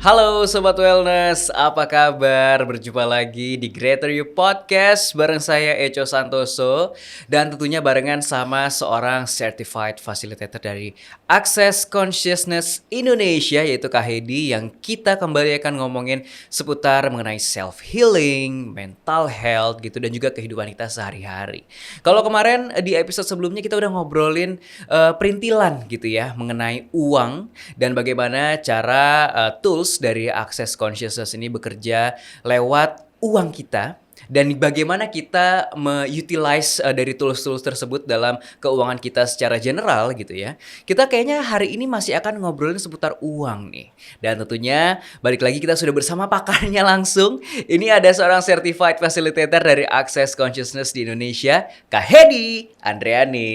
Halo Sobat Wellness, apa kabar? Berjumpa lagi di Greater You Podcast bareng saya Echo Santoso. Dan tentunya barengan sama seorang Certified Facilitator dari Access Consciousness Indonesia, yaitu Kak Hedi, yang kita kembali akan ngomongin seputar mengenai self-healing, mental health gitu, dan juga kehidupan kita sehari-hari. Kalau kemarin di episode sebelumnya kita udah ngobrolin perintilan gitu ya, mengenai uang dan bagaimana cara tools dari Access Consciousness ini bekerja lewat uang kita dan bagaimana kita utilize dari tools-tools tersebut dalam keuangan kita secara general gitu ya. Kita kayaknya hari ini masih akan ngobrolin seputar uang nih. Dan tentunya balik lagi kita sudah bersama pakarnya langsung. Ini ada seorang certified facilitator dari Access Consciousness di Indonesia, Kak Hedi Andreani.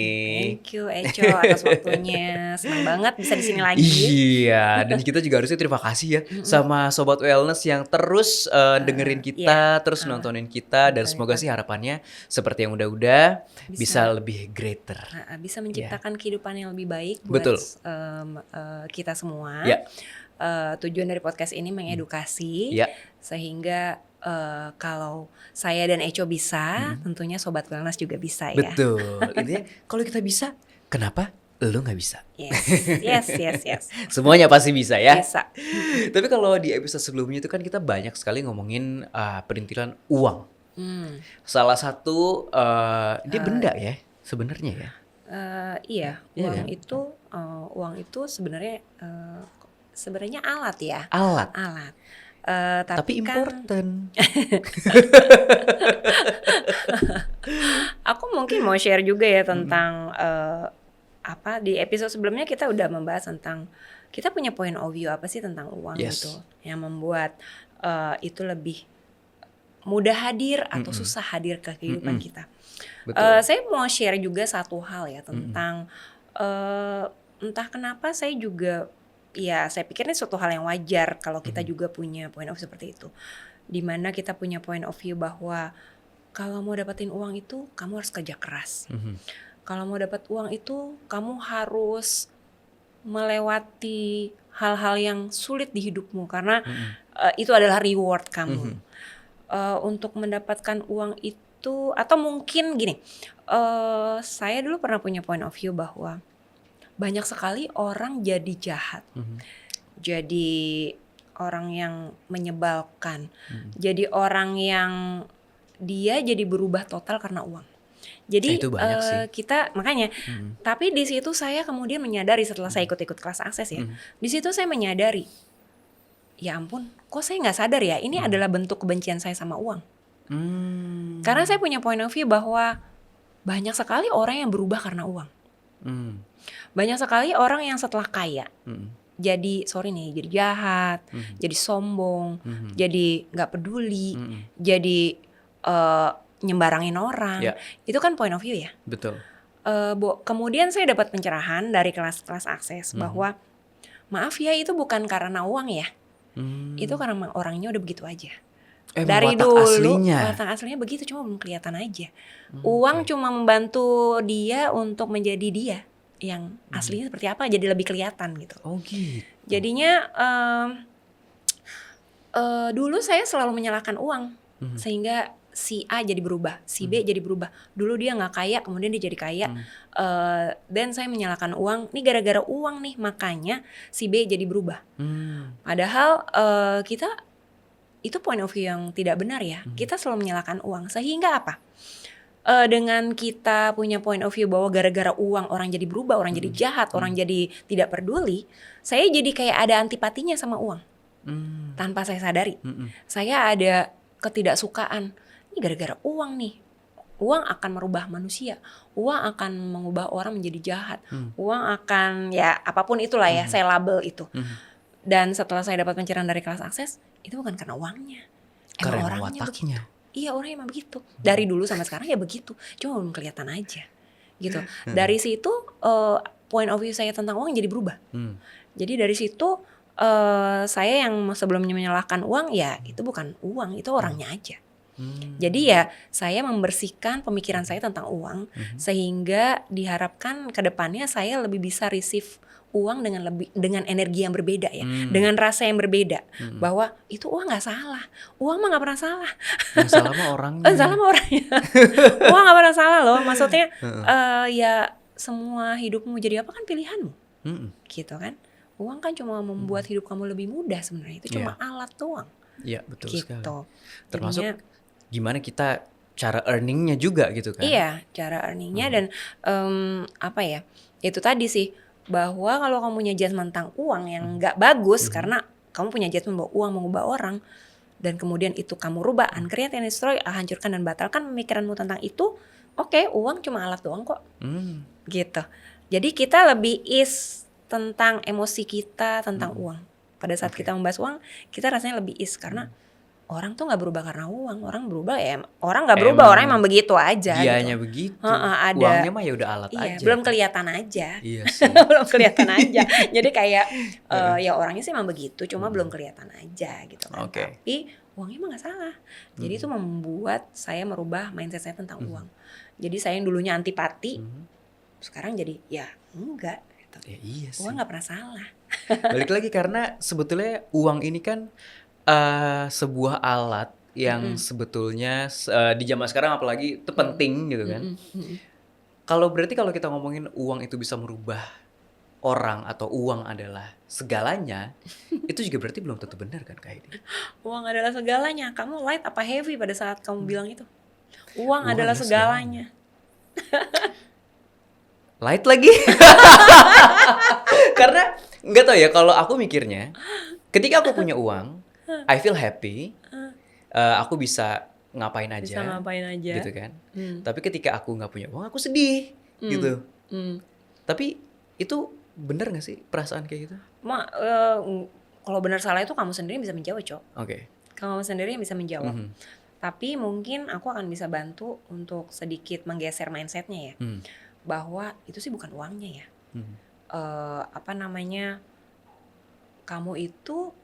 Thank you Echo atas waktunya. Senang banget bisa di sini lagi. Iya, dan kita juga harusnya terima kasih ya sama Sobat Wellness yang terus dengerin kita, terus nontonin kita, dan semoga sih harapannya seperti yang udah-udah bisa lebih greater. Bisa menciptakan kehidupan yang lebih baik buat kita semua. Ya. Tujuan dari podcast ini mengedukasi, Ya. sehingga kalau saya dan Echo bisa, tentunya Sobat Wellness juga bisa ya. Betul. Intinya kalau kita bisa, kenapa lu nggak bisa? Yes. Semuanya pasti bisa ya. Bisa. Tapi kalau di episode sebelumnya itu kan kita banyak sekali ngomongin perintilan uang. Salah satu dia benda ya sebenarnya ya. Iya, Iya uang itu sebenarnya alat ya. Alat. Tapi kan important. Aku mungkin mau share juga ya tentang di episode sebelumnya kita udah membahas tentang kita punya point of view apa sih tentang uang gitu yang membuat itu lebih mudah hadir atau susah hadir ke kehidupan kita. Saya mau share juga satu hal ya tentang entah kenapa saya juga saya pikir ini suatu hal yang wajar kalau kita juga punya point of view seperti itu, dimana kita punya point of view bahwa kalau mau dapetin uang itu kamu harus kerja keras. Kalau mau dapat uang itu kamu harus melewati hal-hal yang sulit di hidupmu karena itu adalah reward kamu. Untuk mendapatkan uang itu, atau mungkin gini, saya dulu pernah punya point of view bahwa banyak sekali orang jadi jahat, jadi orang yang menyebalkan, jadi orang yang dia jadi berubah total karena uang. Jadi kita makanya, tapi di situ saya kemudian menyadari setelah saya ikut kelas akses ya, di situ saya menyadari, ya ampun, kok saya nggak sadar ya, ini adalah bentuk kebencian saya sama uang. Karena saya punya point of view bahwa banyak sekali orang yang berubah karena uang. Banyak sekali orang yang setelah kaya jadi jadi jahat, jadi sombong, jadi nggak peduli, jadi nyembarangin orang. Itu kan point of view ya. Betul. Kemudian saya dapat pencerahan dari kelas-kelas akses bahwa maaf ya, itu bukan karena uang ya. Itu karena orangnya udah begitu aja. Dari dulu watak aslinya begitu, cuma belum kelihatan aja. Uang cuma membantu dia untuk menjadi dia yang aslinya seperti apa, jadi lebih kelihatan gitu. Gitu. Jadinya dulu saya selalu menyalahkan uang, sehingga si A jadi berubah, si B jadi berubah. Dulu dia nggak kaya, kemudian dia jadi kaya. Dan saya menyalahkan uang. Nih gara-gara uang nih, makanya si B jadi berubah. Padahal kita itu point of view yang tidak benar ya. Kita selalu menyalahkan uang. Sehingga apa? Dengan kita punya point of view bahwa gara-gara uang orang jadi berubah, orang jadi jahat, orang jadi tidak peduli, saya jadi kayak ada antipatinya sama uang. Tanpa saya sadari. Saya ada ketidaksukaan. Ini gara-gara uang nih. Uang akan merubah manusia. Uang akan mengubah orang menjadi jahat. Uang akan ya apapun itulah ya, saya label itu. Dan setelah saya dapat pencerahan dari kelas akses, itu bukan karena uangnya. Emang orangnya begitu. Iya, orangnya emang begitu. Dari dulu sampai sekarang ya begitu. Cuma belum kelihatan aja. Gitu. Dari situ point of view saya tentang uang jadi berubah. Jadi dari situ saya yang sebelumnya menyalahkan uang, ya itu bukan uang, itu orangnya aja. Jadi ya saya membersihkan pemikiran saya tentang uang, sehingga diharapkan ke depannya saya lebih bisa receive uang dengan energi yang berbeda ya, dengan rasa yang berbeda, bahwa itu uang nggak salah, uang mah nggak pernah salah, Yang salah mah orangnya. salah mah orangnya, uang nggak pernah salah loh, maksudnya ya semua hidupmu jadi apa kan pilihanmu, gitu kan, uang kan cuma membuat hidup kamu lebih mudah sebenarnya, itu cuma alat doang. Iya betul Gitu. sekali. Termasuk Jadinya, gimana kita cara earningnya juga gitu kan? iya, cara earningnya dan apa ya? Itu tadi sih bahwa kalau kamu punya judgement tentang uang yang nggak bagus karena kamu punya judgement bahwa uang mengubah orang dan kemudian itu kamu rubah, uncreate and destroy, hancurkan dan batalkan pemikiranmu tentang itu. Oke, uang cuma alat doang kok. Gitu. Jadi kita lebih tentang emosi kita tentang uang. Pada saat kita membahas uang, kita rasanya lebih karena orang tuh nggak berubah karena uang, orang berubah ya orang nggak berubah, orang emang begitu aja. Dianya gitu. begitu. Ada, uangnya mah ya udah alat iya, aja. belum kelihatan aja. Iya sih. Belum kelihatan aja. Jadi kayak ya orangnya sih emang begitu, cuma belum kelihatan aja gitu kan. Oke. Tapi uangnya mah nggak salah. Jadi itu membuat saya merubah mindset saya tentang uang. Jadi saya yang dulunya antipati, sekarang jadi ya enggak. Gitu. Ya, iya sih. Uang nggak pernah salah. Balik lagi karena sebetulnya uang ini kan sebuah alat yang sebetulnya di zaman sekarang apalagi itu penting gitu kan. Kalau kita ngomongin uang itu bisa merubah orang atau uang adalah segalanya, itu juga berarti belum tentu benar kan Kak Heidi? Uang adalah segalanya. Kamu light apa heavy pada saat kamu bilang itu? Uang adalah segalanya. Light lagi. Karena nggak tahu ya, kalau aku mikirnya ketika aku punya uang, I feel happy, aku bisa ngapain aja, gitu kan. Tapi ketika aku nggak punya uang, aku sedih, gitu. Tapi itu benar nggak sih perasaan kayak gitu? Kalau benar salah itu kamu sendiri bisa menjawab, Cok. Oke. Kamu sendiri yang bisa menjawab. Tapi mungkin aku akan bisa bantu untuk sedikit menggeser mindsetnya ya, bahwa itu sih bukan uangnya ya. Kamu itu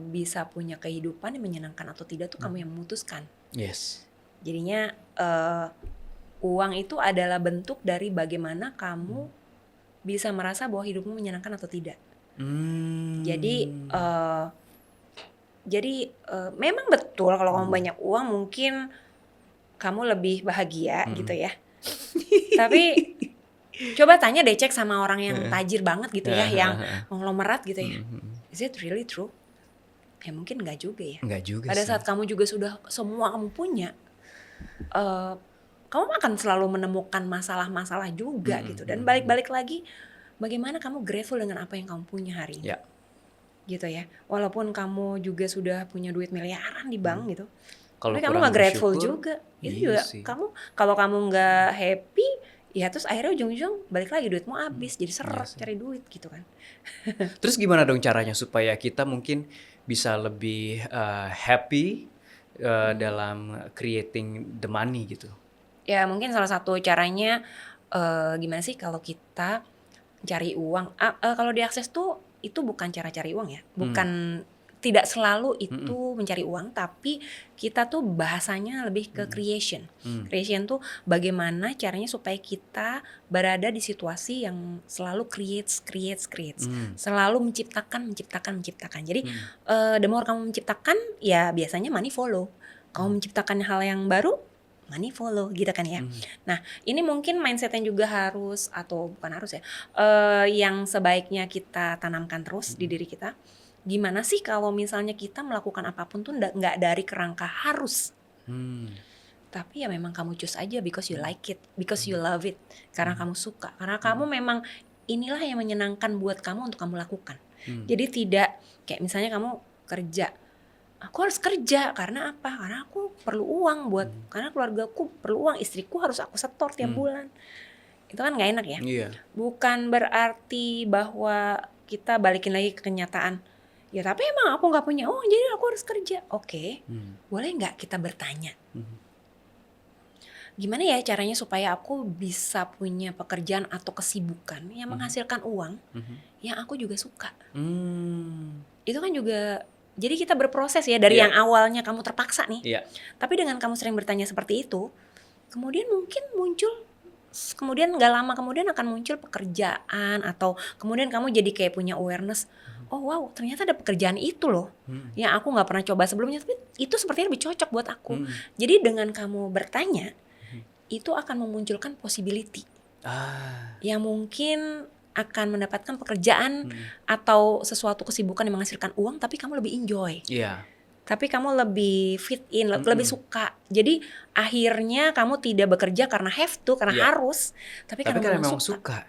bisa punya kehidupan yang menyenangkan atau tidak tuh kamu yang memutuskan. Yes. Jadinya uang itu adalah bentuk dari bagaimana kamu bisa merasa bahwa hidupmu menyenangkan atau tidak. Jadi memang betul kalau kamu banyak uang mungkin kamu lebih bahagia gitu ya. Tapi coba tanya deh, cek sama orang yang tajir banget gitu ya, yang konglomerat gitu ya. Is it really true? Ya mungkin enggak juga ya. Enggak juga Pada sih. saat kamu juga sudah semua kamu punya, kamu akan selalu menemukan masalah-masalah juga gitu. Dan balik-balik lagi, bagaimana kamu grateful dengan apa yang kamu punya hari ini. Gitu ya. Walaupun kamu juga sudah punya duit miliaran di bank gitu. Tapi kamu gak grateful juga. Itu juga sih. kalau kamu gak happy, ya terus akhirnya ujung-ujung balik lagi duitmu habis, jadi seret cari duit gitu kan. Terus gimana dong caranya supaya kita mungkin bisa lebih happy dalam creating the money gitu? Ya mungkin salah satu caranya gimana sih kalau kita cari uang, kalau diakses tuh itu bukan cara cari uang ya, bukan, tidak selalu itu mencari uang, tapi kita tuh bahasanya lebih ke creation. Creation tuh bagaimana caranya supaya kita berada di situasi yang selalu creates. Selalu menciptakan. Jadi the more kamu menciptakan, ya biasanya money follow. Kamu menciptakan hal yang baru, money follow gitu kan ya. Nah ini mungkin mindsetnya juga harus, atau bukan harus ya, yang sebaiknya kita tanamkan terus di diri kita. Gimana sih kalau misalnya kita melakukan apapun tuh nggak dari kerangka harus, tapi ya memang kamu choose aja because you like it, because you love it, karena kamu suka, karena kamu memang inilah yang menyenangkan buat kamu untuk kamu lakukan. Jadi tidak kayak misalnya kamu kerja, aku harus kerja karena apa? Karena aku perlu uang buat, karena keluargaku perlu uang, istriku harus aku setor tiap bulan. Itu kan nggak enak ya. Bukan berarti bahwa kita balikin lagi ke kenyataan. Ya tapi emang aku nggak punya uang, jadi aku harus kerja. Oke, boleh nggak kita bertanya? Gimana ya caranya supaya aku bisa punya pekerjaan atau kesibukan yang menghasilkan uang yang aku juga suka? Itu kan juga, jadi kita berproses ya dari yang awalnya kamu terpaksa nih. Tapi dengan kamu sering bertanya seperti itu, kemudian mungkin muncul kemudian nggak lama kemudian akan muncul pekerjaan, atau kemudian kamu jadi kayak punya awareness, oh wow ternyata ada pekerjaan itu loh yang aku nggak pernah coba sebelumnya, tapi itu sepertinya lebih cocok buat aku. Jadi dengan kamu bertanya, itu akan memunculkan possibility yang mungkin akan mendapatkan pekerjaan atau sesuatu kesibukan yang menghasilkan uang, tapi kamu lebih enjoy. Tapi kamu lebih fit in, lebih suka. Jadi akhirnya kamu tidak bekerja karena have to, karena harus, tapi karena memang suka.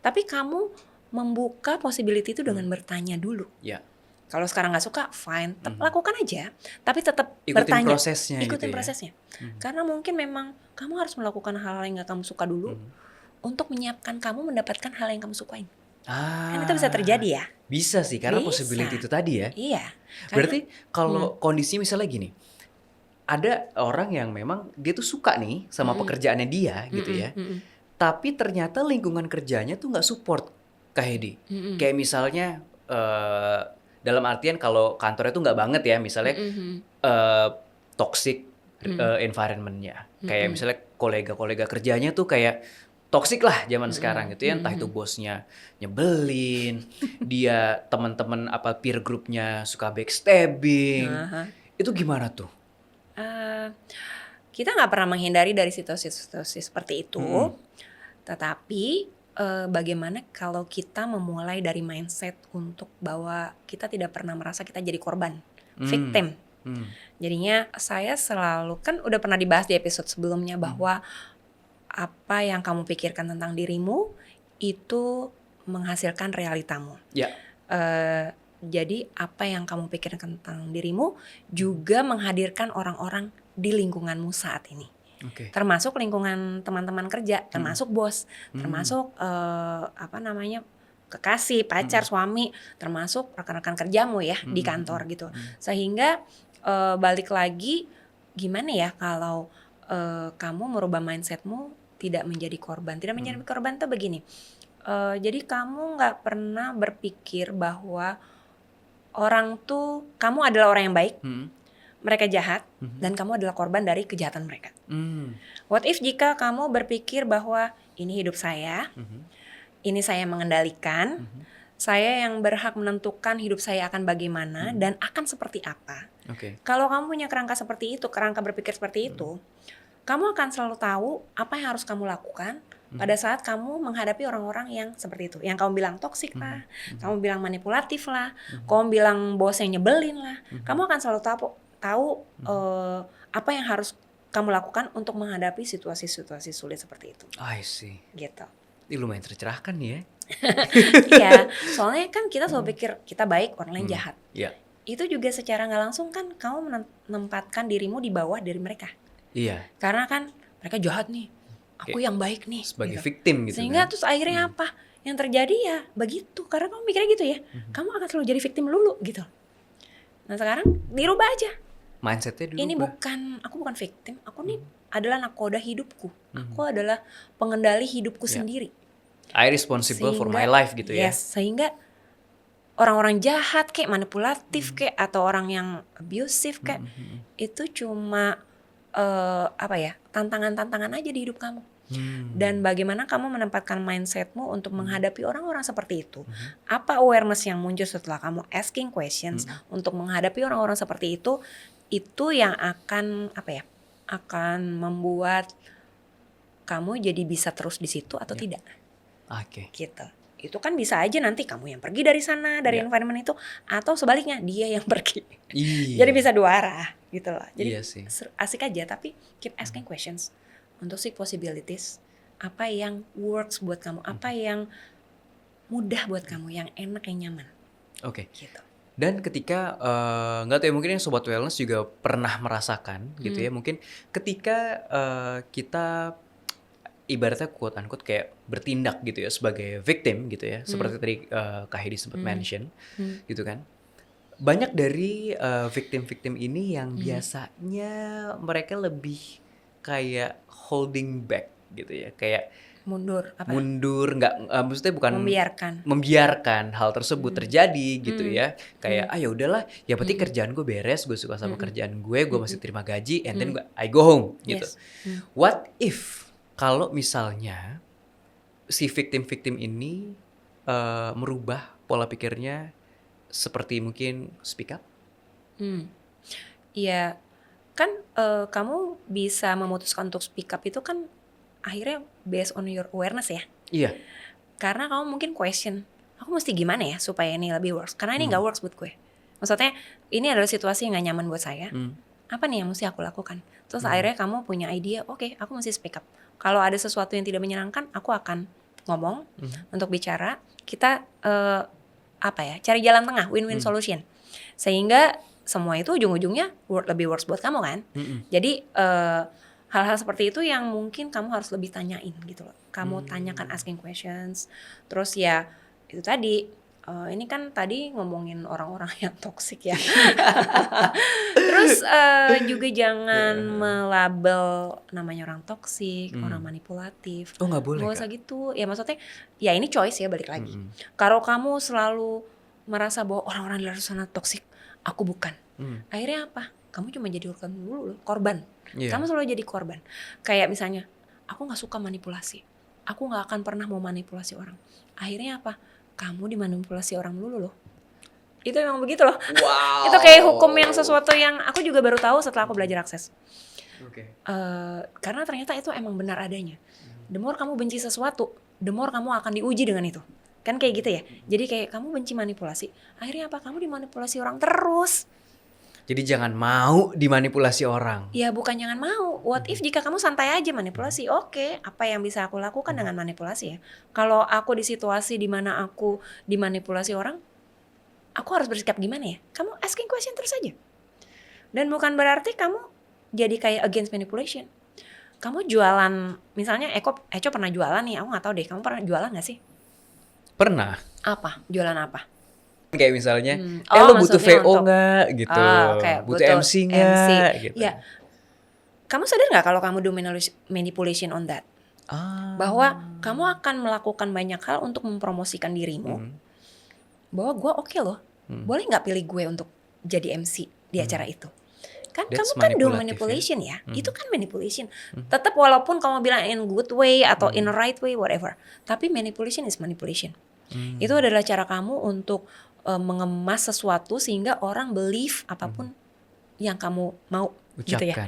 Tapi kamu membuka possibility itu dengan bertanya dulu. Kalau sekarang nggak suka, fine, lakukan aja. Tapi tetap bertanya. Ikutin prosesnya. Karena mungkin memang kamu harus melakukan hal-hal yang nggak kamu suka dulu untuk menyiapkan kamu mendapatkan hal yang kamu sukain. Kan itu bisa terjadi ya? Bisa sih, karena possibility itu tadi ya. Iya. Berarti kalau kondisi misalnya gini, ada orang yang memang dia tuh suka nih sama pekerjaannya dia gitu ya, tapi ternyata lingkungan kerjanya tuh nggak support Kak Hedi. Kayak misalnya dalam artian kalau kantornya tuh nggak banget ya, misalnya toxic environment-nya. Kayak misalnya kolega-kolega kerjanya tuh kayak toksik lah zaman sekarang gitu ya, entah itu bosnya nyebelin, dia teman-teman apa peer groupnya suka backstabbing, itu gimana tuh? Kita nggak pernah menghindari dari situasi seperti itu, tetapi bagaimana kalau kita memulai dari mindset untuk bahwa kita tidak pernah merasa kita jadi korban, victim. Jadinya saya selalu, kan udah pernah dibahas di episode sebelumnya bahwa apa yang kamu pikirkan tentang dirimu itu menghasilkan realitamu. Jadi apa yang kamu pikirkan tentang dirimu juga menghadirkan orang-orang di lingkunganmu saat ini. Termasuk lingkungan teman-teman kerja, termasuk bos, termasuk kekasih, pacar, suami, termasuk rekan-rekan kerjamu ya di kantor gitu. Sehingga balik lagi, gimana ya kalau kamu merubah mindsetmu tidak menjadi korban. Tidak menjadi korban tuh begini. Jadi kamu nggak pernah berpikir bahwa orang tuh, kamu adalah orang yang baik, mereka jahat, dan kamu adalah korban dari kejahatan mereka. What if jika kamu berpikir bahwa ini hidup saya, ini saya mengendalikan, saya yang berhak menentukan hidup saya akan bagaimana dan akan seperti apa. Kalau kamu punya kerangka seperti itu, kerangka berpikir seperti itu, kamu akan selalu tahu apa yang harus kamu lakukan pada saat kamu menghadapi orang-orang yang seperti itu. Yang kamu bilang toksik lah, kamu bilang manipulatif lah, kamu bilang bos yang nyebelin lah. Kamu akan selalu tahu apa yang harus kamu lakukan untuk menghadapi situasi-situasi sulit seperti itu. I see. Gitu. Ini lumayan tercerahkan nih ya. Iya, soalnya kan kita selalu pikir kita baik, orang lain jahat. Itu juga secara nggak langsung kan kamu menempatkan dirimu di bawah dari mereka. Karena kan mereka jahat nih, aku yang baik nih. Sebagai victim gitu. Sehingga terus akhirnya apa? Yang terjadi ya begitu, karena kamu mikirnya gitu ya. Kamu akan selalu jadi victim dulu gitu. Nah sekarang dirubah aja. Mindsetnya dulu. Ini aku bukan victim, aku nih adalah nakoda hidupku. Aku adalah pengendali hidupku sendiri. I responsible for my life gitu ya. Sehingga orang-orang jahat kayak manipulatif kayak atau orang yang abusive kayak itu cuma tantangan-tantangan aja di hidup kamu. Dan bagaimana kamu menempatkan mindsetmu untuk menghadapi orang-orang seperti itu. Apa awareness yang muncul setelah kamu asking questions untuk menghadapi orang-orang seperti itu yang akan akan membuat kamu jadi bisa terus di situ atau tidak. Gitu. Itu kan bisa aja nanti kamu yang pergi dari sana, dari environment itu, atau sebaliknya dia yang pergi. Jadi bisa dua arah gitu loh. Jadi asik aja, tapi keep asking questions untuk seek possibilities. Apa yang works buat kamu, apa yang mudah buat kamu, yang enak, yang nyaman. Gitu. Dan ketika nggak tahu ya, mungkin yang sobat wellness juga pernah merasakan gitu ya, mungkin ketika kita ibaratnya quote unquote kayak bertindak gitu ya sebagai victim gitu ya, seperti tadi Kak Hedi sempat mention gitu kan. Banyak dari victim-victim ini yang biasanya mereka lebih kayak holding back gitu ya, kayak mundur, nggak maksudnya bukan membiarkan hal tersebut terjadi gitu ya, kayak ya udahlah, ya berarti kerjaan gue beres, gue suka sama kerjaan gue masih terima gaji, and then I go home gitu. What if kalau misalnya si victim ini merubah pola pikirnya seperti mungkin speak up? Iya, kan kamu bisa memutuskan untuk speak up itu kan akhirnya based on your awareness ya. Iya. Karena kamu mungkin question, aku mesti gimana ya supaya ini lebih works? Karena ini nggak works buat gue. Maksudnya ini adalah situasi yang gak nyaman buat saya. Apa nih yang mesti aku lakukan? Terus akhirnya kamu punya idea, oke, aku mesti speak up. Kalau ada sesuatu yang tidak menyenangkan, aku akan ngomong untuk bicara. Kita cari jalan tengah, win-win solution. Sehingga semua itu ujung-ujungnya lebih works buat kamu kan. Jadi hal-hal seperti itu yang mungkin kamu harus lebih tanyain gitu loh. Kamu tanyakan, asking questions. Terus ya itu tadi, ini kan tadi ngomongin orang-orang yang toksik ya. Terus juga jangan melabel namanya orang toksik, orang manipulatif. Oh, nggak boleh, Nggak Kak? usah gitu. Ya maksudnya ya ini choice ya, balik lagi. Kalau kamu selalu merasa bahwa orang-orang di luar sana toksik, aku bukan. Akhirnya apa? Kamu cuma jadi korban. Kamu selalu jadi korban. Kayak misalnya, aku gak suka manipulasi. Aku gak akan pernah mau manipulasi orang. Akhirnya apa? Kamu dimanipulasi orang dulu loh. Itu memang begitu loh. Wow. Itu kayak hukum yang sesuatu yang aku juga baru tahu setelah aku belajar akses. Karena ternyata itu emang benar adanya. The more kamu benci sesuatu, the more kamu akan diuji dengan itu. Kan kayak gitu ya. Jadi kayak kamu benci manipulasi. Akhirnya apa? Kamu dimanipulasi orang terus. Jadi jangan mau dimanipulasi orang. Ya bukan jangan mau. What if jika kamu santai aja manipulasi? Oke, apa yang bisa aku lakukan dengan manipulasi ya? Kalau aku di situasi di mana aku dimanipulasi orang, aku harus bersikap gimana ya? Kamu asking question terus aja. Dan bukan berarti kamu jadi kayak against manipulation. Kamu jualan, misalnya Eco pernah jualan nih, aku gak tahu deh, kamu pernah jualan gak sih? Pernah. Apa? Jualan apa? Kayak misalnya, lo butuh VO nggak gitu, butuh MC nggak gitu. Ya, kamu sadar nggak kalau kamu do manipulation on that? Bahwa kamu akan melakukan banyak hal untuk mempromosikan dirimu. Bahwa gue oke loh, boleh nggak pilih gue untuk jadi MC di acara itu? Kan That's kamu kan do manipulation ya. Itu kan manipulation. Tetap walaupun kamu bilang in good way atau in right way whatever, tapi manipulation is manipulation. Itu adalah cara kamu untuk mengemas sesuatu sehingga orang believe apapun yang kamu mau ucapkan. Gitu ya.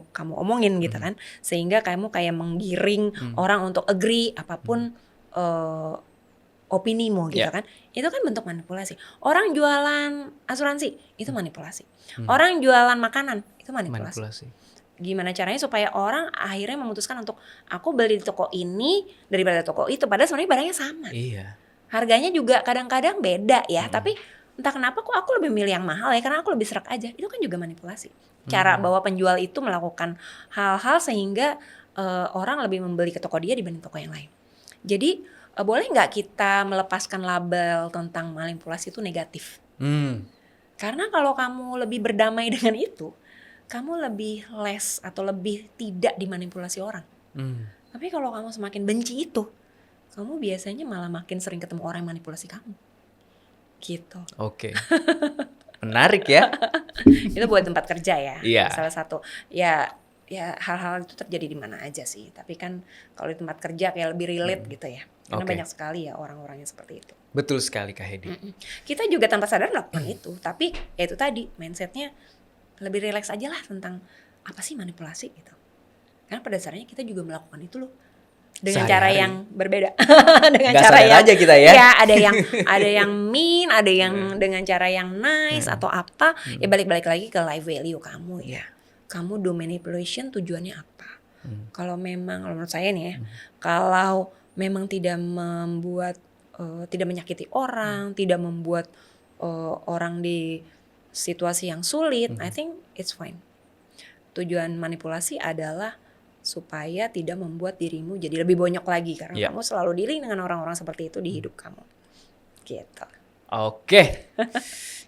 Kamu omongin gitu kan. Sehingga kamu kayak menggiring orang untuk agree apapun opinimu gitu kan. Itu kan bentuk manipulasi. Orang jualan asuransi itu manipulasi. Orang jualan makanan itu manipulasi. Gimana caranya supaya orang akhirnya memutuskan untuk aku beli di toko ini daripada toko itu, padahal sebenarnya barangnya sama. Iya. Harganya juga kadang-kadang beda ya, tapi entah kenapa kok aku lebih milih yang mahal ya, karena aku lebih serak aja. Itu kan juga manipulasi. Cara bahwa penjual itu melakukan hal-hal sehingga orang lebih membeli ke toko dia dibanding toko yang lain. Jadi boleh nggak kita melepaskan label tentang manipulasi itu negatif? Karena kalau kamu lebih berdamai dengan itu, kamu lebih less atau lebih tidak dimanipulasi orang. Tapi kalau kamu semakin benci itu, kamu biasanya malah makin sering ketemu orang yang manipulasi kamu. Gitu. Oke. Menarik ya. Itu buat tempat kerja ya. Iya. Salah satu. Ya hal-hal itu terjadi di mana aja sih. Tapi kan kalau di tempat kerja kayak lebih relate gitu ya. Karena banyak sekali ya orang-orang yang seperti itu. Betul sekali Kak Hedi. Kita juga tanpa sadar melakukan itu. Tapi ya itu tadi, mindsetnya lebih relax aja lah tentang apa sih manipulasi gitu. Karena pada dasarnya kita juga melakukan itu loh. Dengan cara yang berbeda. Dengan Gak cara yang aja kita ya. Ya, ada yang mean, ada yang dengan cara yang nice atau apa. Ya balik-balik lagi ke life value kamu ya. Kamu do manipulation tujuannya apa? Kalau memang, kalau menurut saya nih ya, kalau memang tidak membuat tidak menyakiti orang, tidak membuat orang di situasi yang sulit, I think it's fine. Tujuan manipulasi adalah supaya tidak membuat dirimu jadi lebih bonyok lagi karena kamu selalu dealing dengan orang-orang seperti itu di hidup kamu. Gitu. Oke.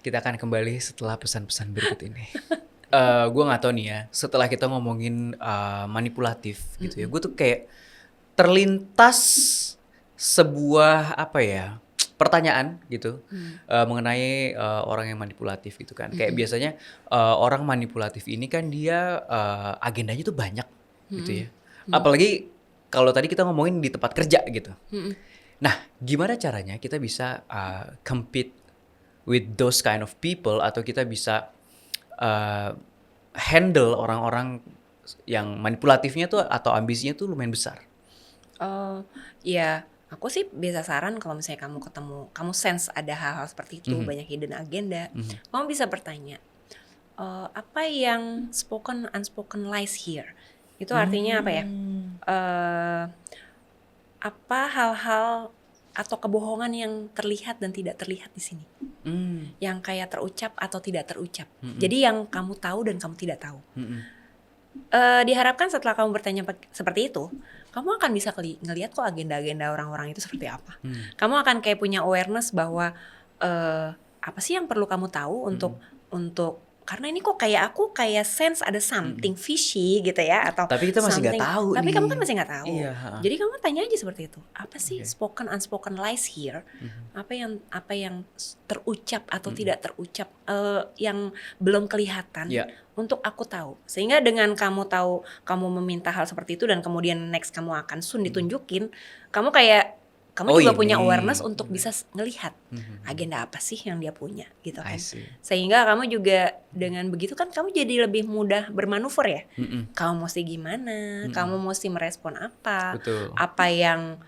Kita akan kembali setelah pesan-pesan berikut ini. Gue nggak tahu nih ya. Setelah kita ngomongin manipulatif gitu ya, gue tuh kayak terlintas sebuah pertanyaan gitu mengenai orang yang manipulatif gitu kan. Kayak biasanya orang manipulatif ini kan dia agendanya tuh banyak gitu ya. Apalagi kalau tadi kita ngomongin di tempat kerja gitu. Nah, gimana caranya kita bisa compete with those kind of people, atau kita bisa handle orang-orang yang manipulatifnya tuh atau ambisinya tuh lumayan besar? Ya, aku sih biasa saran kalau misalnya kamu sense ada hal-hal seperti itu, banyak hidden agenda, kamu bisa bertanya, apa yang spoken unspoken lies here? Itu artinya apa ya? Apa hal-hal atau kebohongan yang terlihat dan tidak terlihat di sini? Yang kayak terucap atau tidak terucap. Jadi yang kamu tahu dan kamu tidak tahu. Diharapkan setelah kamu bertanya seperti itu, kamu akan bisa ngelihat kok agenda-agenda orang-orang itu seperti apa. Kamu akan kayak punya awareness bahwa apa sih yang perlu kamu tahu untuk karena ini kok kayak aku kayak sense ada something fishy gitu ya, atau tapi kita masih nggak tahu tapi nih. kamu kan masih nggak tahu. Iya. Jadi kamu tanya aja seperti itu, apa sih spoken unspoken lies here? Apa yang terucap atau tidak terucap, yang belum kelihatan, untuk aku tahu. Sehingga dengan kamu tahu, kamu meminta hal seperti itu dan kemudian next kamu akan ditunjukin, kamu juga punya awareness untuk bisa ngelihat agenda apa sih yang dia punya gitu kan. Sehingga kamu juga dengan begitu kan kamu jadi lebih mudah bermanuver ya. Kamu mesti gimana, kamu mesti merespon apa, apa yang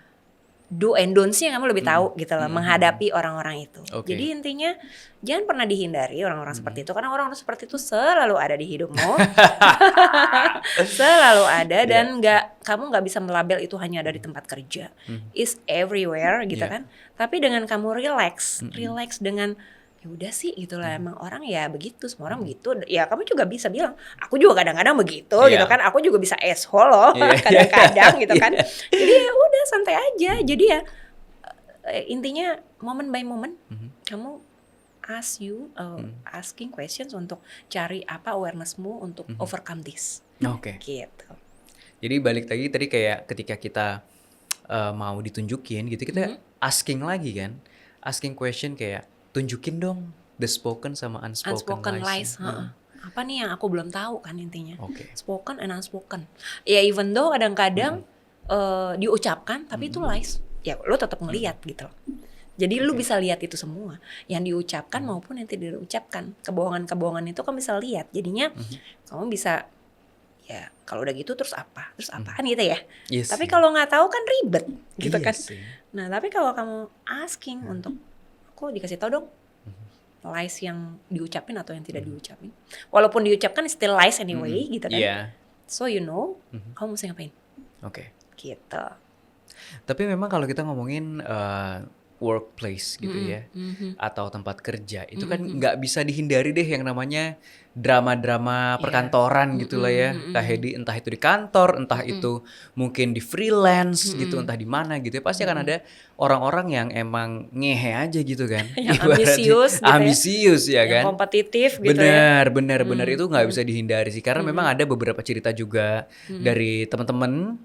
do and don'ts-nya kamu lebih tahu gitu loh, menghadapi orang-orang itu. Jadi intinya jangan pernah dihindari orang-orang seperti itu, karena orang-orang seperti itu selalu ada di hidupmu. Selalu ada, dan kamu nggak bisa melabel itu hanya ada di tempat kerja. It's everywhere gitu kan. Tapi dengan kamu relax dengan ya udah sih gitulah, emang orang ya begitu, semua orang begitu. Ya kamu juga bisa bilang, aku juga kadang-kadang begitu gitu kan. Aku juga bisa asshole loh kadang-kadang gitu kan. Jadi ya udah santai aja. Jadi ya intinya moment by moment kamu asking questions untuk cari apa awarenessmu untuk overcome this. Gitu. Jadi balik lagi tadi kayak ketika kita mau ditunjukin gitu, kita asking lagi kan, asking question kayak tunjukin dong the spoken sama unspoken lies. Apa nih yang aku belum tahu kan intinya. Spoken and unspoken. Ya even though kadang-kadang diucapkan tapi itu lies. Ya lo tetap ngelihat gitu. Jadi lu bisa lihat itu semua, yang diucapkan maupun yang tidak diucapkan. Kebohongan-kebohongan itu kan bisa lihat. Jadinya kamu bisa, ya kalau udah gitu terus apa kan gitu ya. Tapi kalau nggak tahu kan ribet gitu kan. Nah tapi kalau kamu asking untuk, aku dikasih tahu dong lies yang diucapin atau yang tidak diucapin. Walaupun diucapkan still lies anyway gitu kan. So you know, kamu mesti ngapain. Gitu. Tapi memang kalau kita ngomongin workplace gitu ya, atau tempat kerja, itu kan nggak bisa dihindari deh yang namanya drama-drama perkantoran gitu lah ya, Kak Hedi, entah itu di kantor, entah itu mungkin di freelance gitu, entah di mana gitu ya, pasti akan ada orang-orang yang emang ngehe aja gitu kan, yang ambisius ya kan, yang kompetitif gitu ya. Benar itu nggak bisa dihindari sih, karena memang ada beberapa cerita juga dari teman-teman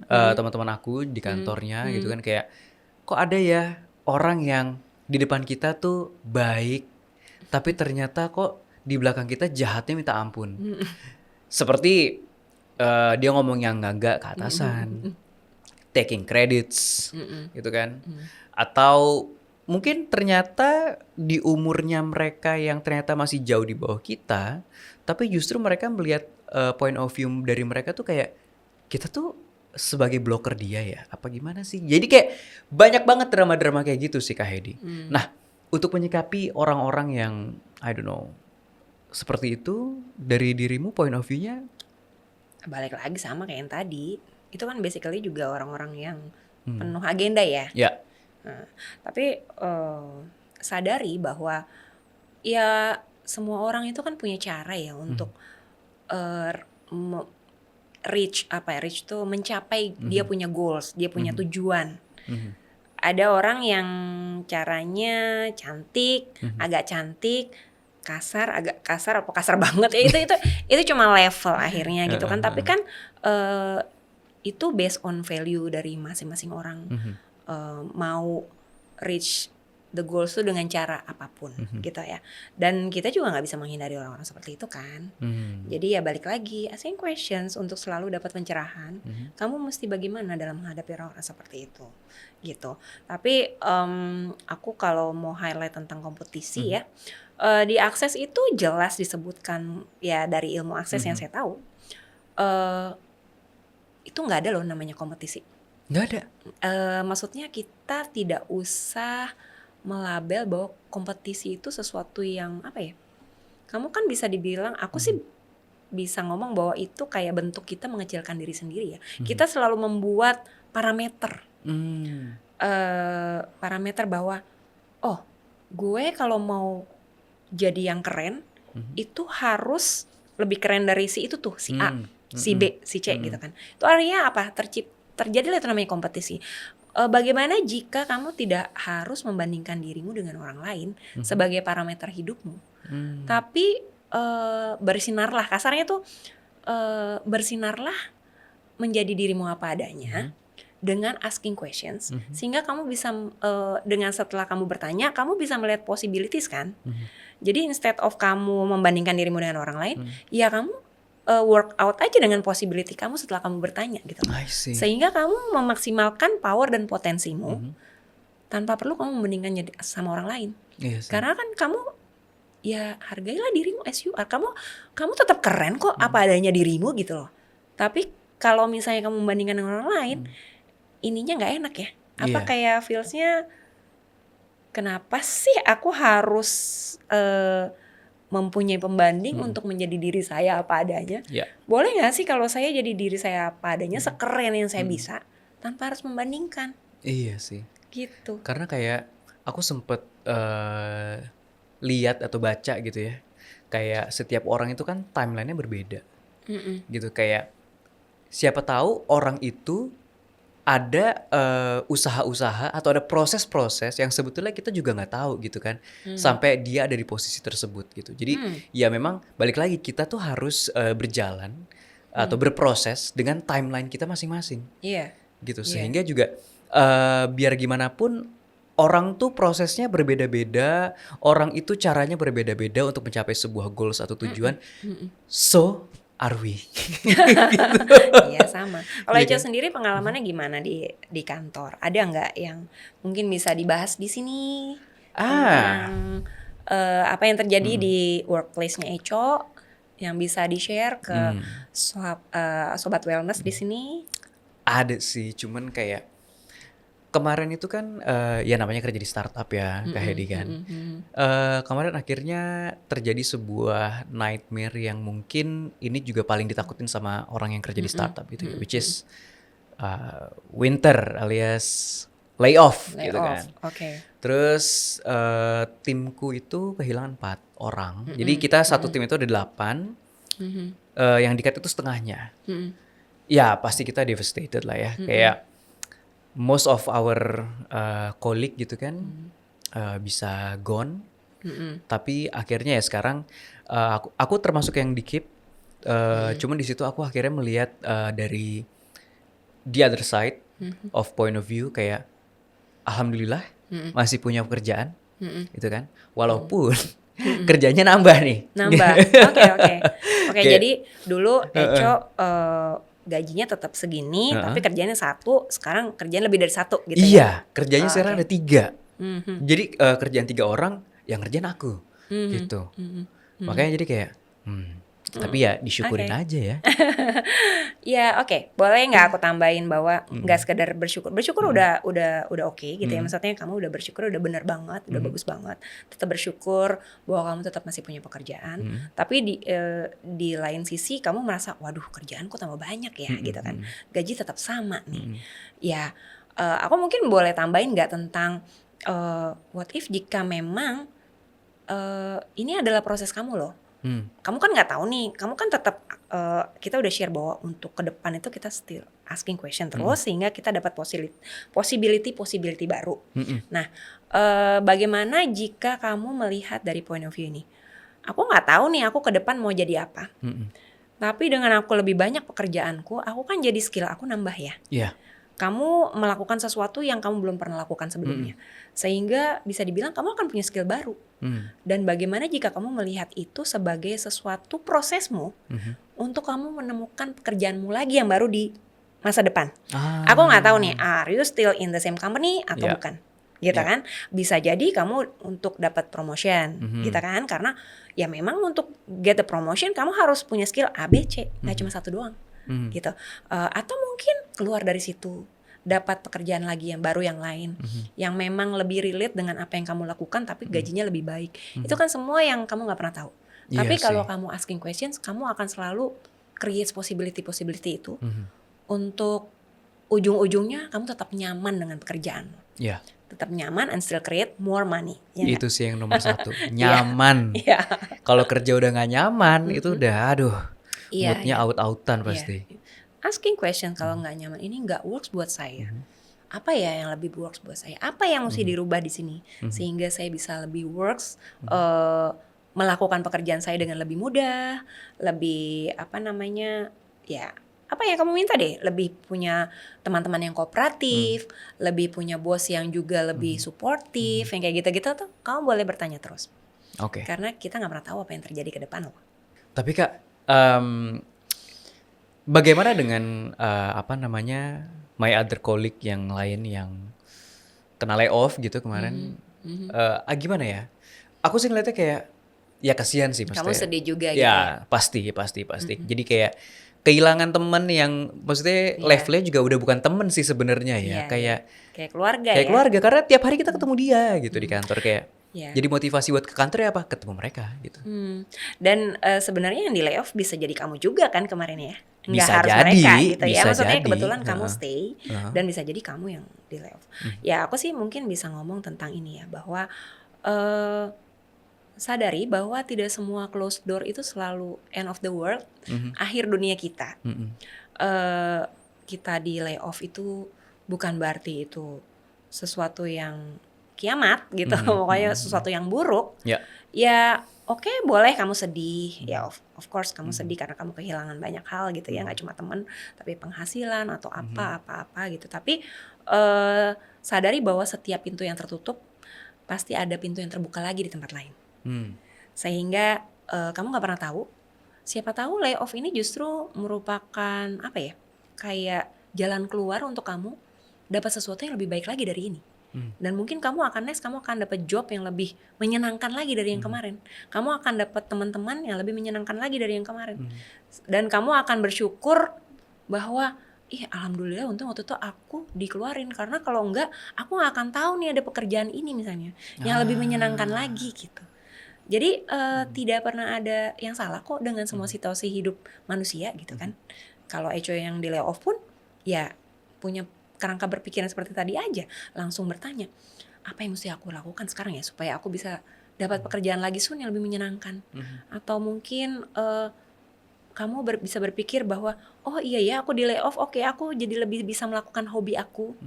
aku di kantornya gitu kan, kayak kok ada ya orang yang di depan kita tuh baik, tapi ternyata kok di belakang kita jahatnya minta ampun. Seperti dia ngomong yang enggak ke atasan, taking credits, gitu kan. Atau mungkin ternyata di umurnya mereka yang ternyata masih jauh di bawah kita, tapi justru mereka melihat point of view dari mereka tuh kayak, kita tuh sebagai bloker dia ya, apa gimana sih? Jadi kayak banyak banget drama-drama kayak gitu sih Kak Hedi. Nah, untuk menyikapi orang-orang yang I don't know seperti itu, dari dirimu point of view-nya? Balik lagi sama kayak yang tadi, itu kan basically juga orang-orang yang penuh agenda ya. Nah, tapi sadari bahwa ya semua orang itu kan punya cara ya untuk reach tuh mencapai dia punya goals, dia punya tujuan. Ada orang yang caranya cantik, agak cantik, agak kasar apa kasar banget ya, itu cuma level akhirnya gitu kan. Tapi kan itu based on value dari masing-masing orang. Mau reach the goals tuh dengan cara apapun gitu ya. Dan kita juga nggak bisa menghindari orang-orang seperti itu kan. Jadi ya balik lagi, asking questions untuk selalu dapat pencerahan. Kamu mesti bagaimana dalam menghadapi orang-orang seperti itu gitu. Tapi aku kalau mau highlight tentang kompetisi ya, di Akses itu jelas disebutkan ya, dari ilmu Akses yang saya tahu, itu nggak ada loh namanya kompetisi. Nggak ada. Maksudnya kita tidak usah melabel bahwa kompetisi itu sesuatu yang apa ya? Kamu kan bisa dibilang, aku sih bisa ngomong bahwa itu kayak bentuk kita mengecilkan diri sendiri ya. Kita selalu membuat parameter, parameter bahwa oh, gue kalau mau jadi yang keren itu harus lebih keren dari si itu tuh, si A, si B, si C gitu kan. Itu artinya apa? Terjadilah itu namanya kompetisi. Bagaimana jika kamu tidak harus membandingkan dirimu dengan orang lain sebagai parameter hidupmu, tapi bersinarlah, kasarnya tuh bersinarlah menjadi dirimu apa adanya dengan asking questions, sehingga kamu bisa dengan setelah kamu bertanya, kamu bisa melihat possibilities kan. Jadi instead of kamu membandingkan dirimu dengan orang lain, ya kamu work out aja dengan possibility kamu setelah kamu bertanya gitu. Sehingga kamu memaksimalkan power dan potensimu tanpa perlu kamu membandingkan sama orang lain. Karena kan kamu ya hargailah dirimu as you are. Kamu tetap keren kok apa adanya dirimu gitu loh. Tapi kalau misalnya kamu membandingkan dengan orang lain, ininya nggak enak ya. Apa kayak feelsnya, kenapa sih aku harus mempunyai pembanding untuk menjadi diri saya apa adanya? Boleh nggak sih kalau saya jadi diri saya apa adanya, sekeren yang saya bisa, tanpa harus membandingkan? Iya sih. Gitu. Karena kayak aku sempet lihat atau baca gitu ya, kayak setiap orang itu kan timelinenya berbeda, gitu. Kayak siapa tahu orang itu ada usaha-usaha atau ada proses-proses yang sebetulnya kita juga nggak tahu gitu kan, sampai dia ada di posisi tersebut gitu. Jadi ya memang balik lagi, kita tuh harus berjalan atau berproses dengan timeline kita masing-masing. Gitu. Sehingga juga biar gimana pun orang tuh prosesnya berbeda-beda, orang itu caranya berbeda-beda untuk mencapai sebuah goals atau tujuan. So are we? Iya sama. Kalau Eco sendiri pengalamannya gimana di kantor? Ada nggak yang mungkin bisa dibahas di sini? Tentang apa yang terjadi di workplace-nya Eco yang bisa di-share ke sobat wellness di sini? Ada sih, cuman kayak kemarin itu kan ya namanya kerja di startup ya, Kak Hedi kan. Kemarin akhirnya terjadi sebuah nightmare yang mungkin ini juga paling ditakutin sama orang yang kerja di startup gitu ya, which is winter alias layoff gitu kan. Terus timku itu kehilangan 4 orang. Jadi kita satu tim itu ada 8, yang di-cut itu setengahnya. Ya pasti kita devastated lah ya, kayak most of our colleague gitu kan bisa gone. Tapi akhirnya ya sekarang aku termasuk yang di-keep. Cuman di situ aku akhirnya melihat dari the other side of point of view, kayak alhamdulillah masih punya pekerjaan gitu kan. Walaupun kerjanya nambah nih. Oke, jadi dulu Eco gajinya tetap segini, tapi kerjanya 1, sekarang kerjanya lebih dari 1 gitu ya? Iya, kerjanya sekarang ada 3. Jadi kerjaan 3 orang, yang ngerjain aku, gitu. Makanya jadi kayak, tapi ya disyukurin aja ya. Ya boleh nggak aku tambahin bahwa nggak sekedar bersyukur udah oke gitu ya. Maksudnya kamu udah bersyukur, udah benar banget, udah bagus banget. Tetap bersyukur bahwa kamu tetap masih punya pekerjaan. Tapi di lain sisi kamu merasa, waduh kerjaanku tambah banyak ya gitu kan. Gaji tetap sama nih. Ya aku mungkin boleh tambahin nggak tentang what if jika memang ini adalah proses kamu loh. Kamu kan nggak tahu nih, kamu kan tetap kita udah share bahwa untuk ke depan itu kita still asking question terus sehingga kita dapat possibility baru. Nah, bagaimana jika kamu melihat dari point of view ini? Aku nggak tahu nih aku ke depan mau jadi apa. Tapi dengan aku lebih banyak pekerjaanku, aku kan jadi skill aku nambah ya. kamu melakukan sesuatu yang kamu belum pernah lakukan sebelumnya. Sehingga bisa dibilang kamu akan punya skill baru. Dan bagaimana jika kamu melihat itu sebagai sesuatu prosesmu untuk kamu menemukan pekerjaanmu lagi yang baru di masa depan. Aku nggak tahu nih, are you still in the same company atau bukan? Gitu kan? Bisa jadi kamu untuk dapat promotion, gitu kan? Karena ya memang untuk get the promotion kamu harus punya skill A, B, C, nggak cuma satu doang. Gitu. Atau mungkin keluar dari situ dapat pekerjaan lagi yang baru yang lain, yang memang lebih relate dengan apa yang kamu lakukan tapi gajinya lebih baik. Itu kan semua yang kamu nggak pernah tahu. Tapi kalau kamu asking questions, kamu akan selalu create possibility itu untuk ujung-ujungnya kamu tetap nyaman dengan pekerjaanmu. Tetap nyaman and still create more money. Itu sih yang nomor satu, nyaman. Kalau kerja udah nggak nyaman, itu udah aduh, moodnya out-outan pasti. Asking question kalau nggak nyaman, ini nggak works buat saya. Apa ya yang lebih works buat saya? Apa yang mesti dirubah di sini sehingga saya bisa lebih works, melakukan pekerjaan saya dengan lebih mudah, lebih apa yang kamu minta deh, lebih punya teman-teman yang kooperatif, lebih punya bos yang juga lebih suportif, yang kayak gitu-gitu tuh kamu boleh bertanya terus. Karena kita nggak pernah tahu apa yang terjadi ke depan loh. Tapi Kak, bagaimana dengan my other colleague yang lain yang kena layoff gitu kemarin? Gimana ya? Aku sih ngeliatnya kayak ya kasihan sih maksudnya. Kamu sedih juga gitu ya? Pasti. Jadi kayak kehilangan temen yang maksudnya levelnya juga udah bukan temen sih sebenarnya ya. Kayak keluarga kayak keluarga, karena tiap hari kita ketemu dia gitu di kantor kayak. Jadi motivasi buat ke kantor ya apa? Ketemu mereka gitu. Dan sebenarnya yang di layoff bisa jadi kamu juga kan kemarin ya? Nggak bisa harus jadi, mereka gitu ya. Maksudnya jadi. kebetulan kamu stay dan bisa jadi kamu yang di layoff. Ya aku sih mungkin bisa ngomong tentang ini ya, bahwa sadari bahwa tidak semua closed door itu selalu end of the world, akhir dunia kita. Kita di layoff itu bukan berarti itu sesuatu yang kiamat gitu, pokoknya sesuatu yang buruk. Ya oke, boleh kamu sedih, ya of course kamu sedih karena kamu kehilangan banyak hal gitu ya, nggak cuma teman tapi penghasilan atau apa gitu. Tapi sadari bahwa setiap pintu yang tertutup pasti ada pintu yang terbuka lagi di tempat lain. Sehingga kamu nggak pernah tahu, siapa tahu layoff ini justru merupakan kayak jalan keluar untuk kamu dapat sesuatu yang lebih baik lagi dari ini. Dan mungkin kamu akan dapat job yang lebih menyenangkan lagi dari yang kemarin. Kamu akan dapat teman-teman yang lebih menyenangkan lagi dari yang kemarin. Dan kamu akan bersyukur bahwa alhamdulillah untung waktu itu aku dikeluarin, karena kalau enggak aku nggak akan tahu nih ada pekerjaan ini misalnya yang lebih menyenangkan lagi gitu. Jadi tidak pernah ada yang salah kok dengan semua situasi hidup manusia gitu kan. Kalau Echo yang di layoff pun ya punya kerangka berpikiran seperti tadi aja, langsung bertanya apa yang mesti aku lakukan sekarang ya supaya aku bisa dapat pekerjaan lagi soon yang lebih menyenangkan. Atau mungkin kamu bisa berpikir bahwa oh iya ya aku di layoff, oke aku jadi lebih bisa melakukan hobi aku.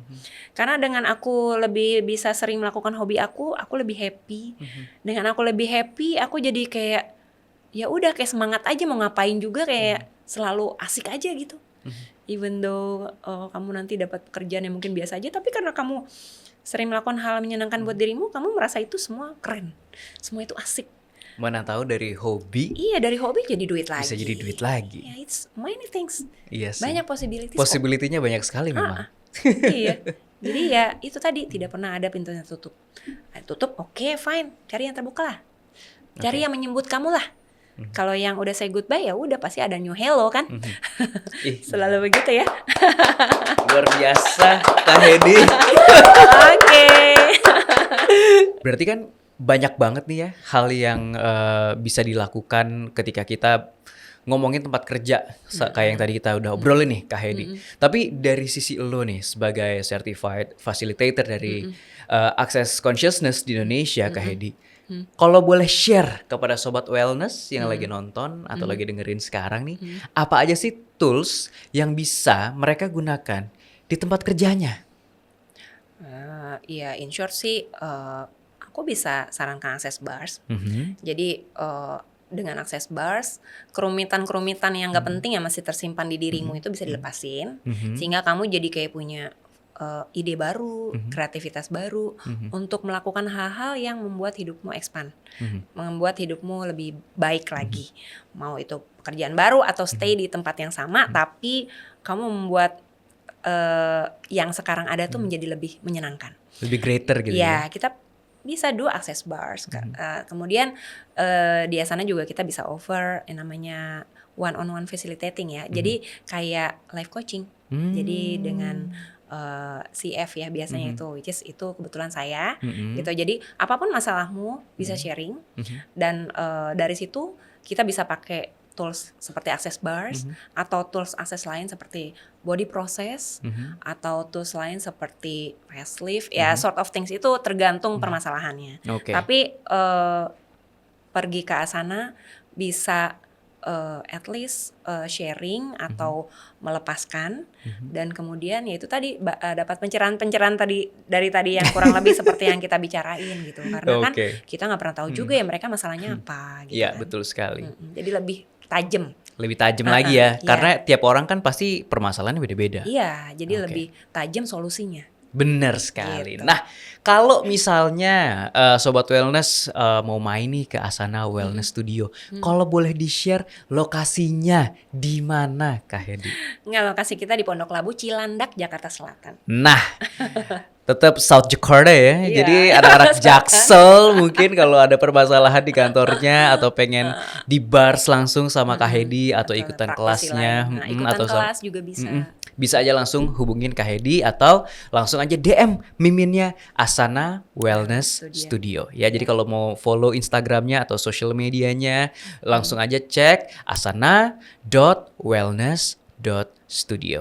Karena dengan aku lebih bisa sering melakukan hobi aku lebih happy. Dengan aku lebih happy, aku jadi kayak ya udah kayak semangat aja mau ngapain juga, kayak selalu asik aja gitu. Even though kamu nanti dapat pekerjaan yang mungkin biasa aja, tapi karena kamu sering melakukan hal menyenangkan buat dirimu, kamu merasa itu semua keren, semua itu asik. Mana tahu dari hobi. Iya, dari hobi jadi duit lagi. Bisa jadi duit lagi. Yeah, it's many things. Iya sih. Banyak possibilities. Possibility-nya banyak sekali memang. Iya. Jadi ya itu tadi, tidak pernah ada pintu yang tutup. Tutup, oke, fine. Cari yang terbuka lah. Cari yang menyambut kamu lah. Kalau yang udah say goodbye ya udah pasti ada new hello kan. Selalu begitu ya. Luar biasa Kak Hedi. Oke. Berarti kan banyak banget nih ya hal yang bisa dilakukan ketika kita ngomongin tempat kerja, kayak yang tadi kita udah obrolin nih Kak Hedi. Tapi dari sisi lo nih sebagai certified facilitator dari Access Consciousness di Indonesia, Kak Hedi, kalau boleh share kepada sobat wellness yang lagi nonton atau lagi dengerin sekarang nih, apa aja sih tools yang bisa mereka gunakan di tempat kerjanya? Iya, in short sih aku bisa sarankan Access Bars. Jadi dengan access bars, kerumitan-kerumitan yang nggak penting yang masih tersimpan di dirimu itu bisa dilepasin, sehingga kamu jadi kayak punya ide baru, kreativitas baru untuk melakukan hal-hal yang membuat hidupmu expand, membuat hidupmu lebih baik lagi. Mau itu pekerjaan baru atau stay di tempat yang sama, tapi kamu membuat yang sekarang ada tuh menjadi lebih menyenangkan. Lebih greater gitu ya. Kita bisa do access bars. Kemudian di Asana juga kita bisa offer yang namanya one-on-one facilitating ya. Jadi kayak life coaching. Jadi dengan CF ya biasanya itu, which is itu kebetulan saya gitu. Jadi apapun masalahmu bisa sharing dan dari situ kita bisa pakai tools seperti access bars atau tools akses lain seperti body process atau tools lain seperti facelift ya, sort of things itu tergantung permasalahannya. Tapi pergi ke Asana bisa at least sharing atau melepaskan dan kemudian ya itu tadi dapat pencerahan dari tadi yang kurang lebih seperti yang kita bicarain gitu, karena kan kita nggak pernah tahu juga ya mereka masalahnya apa gitu. Iya, kan. betul sekali. Jadi lebih tajam lagi ya, karena tiap orang kan pasti permasalahannya beda-beda. Iya, jadi lebih tajam solusinya. Bener sekali. Gitu. Nah, kalau misalnya Sobat Wellness mau main nih ke Asana Wellness Studio, kalau boleh di-share lokasinya di mana, Kak Hedi? Nggak, lokasi kita di Pondok Labu, Cilandak, Jakarta Selatan. Nah, tetap South Jakarta ya. Jadi anak-anak Jaksel mungkin kalau ada permasalahan di kantornya atau pengen di bars langsung sama Kak Hedi atau ikutan kelasnya, ikutan atau kelas juga bisa. Bisa aja langsung hubungin Kak Hedi atau langsung aja DM miminnya Asana Wellness Studio. Ya, jadi kalau mau follow Instagramnya atau social medianya langsung aja cek asana.wellness.studio.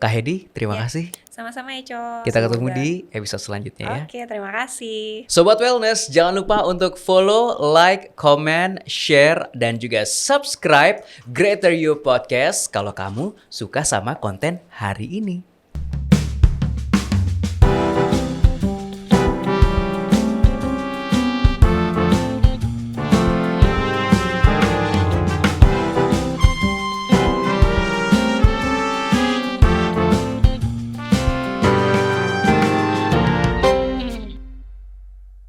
Kak Hedi, terima kasih. Sama-sama Eco. Kita ketemu di episode selanjutnya ya. Oke, terima kasih. Sobat Wellness, jangan lupa untuk follow, like, comment, share, dan juga subscribe Greater You Podcast kalau kamu suka sama konten hari ini.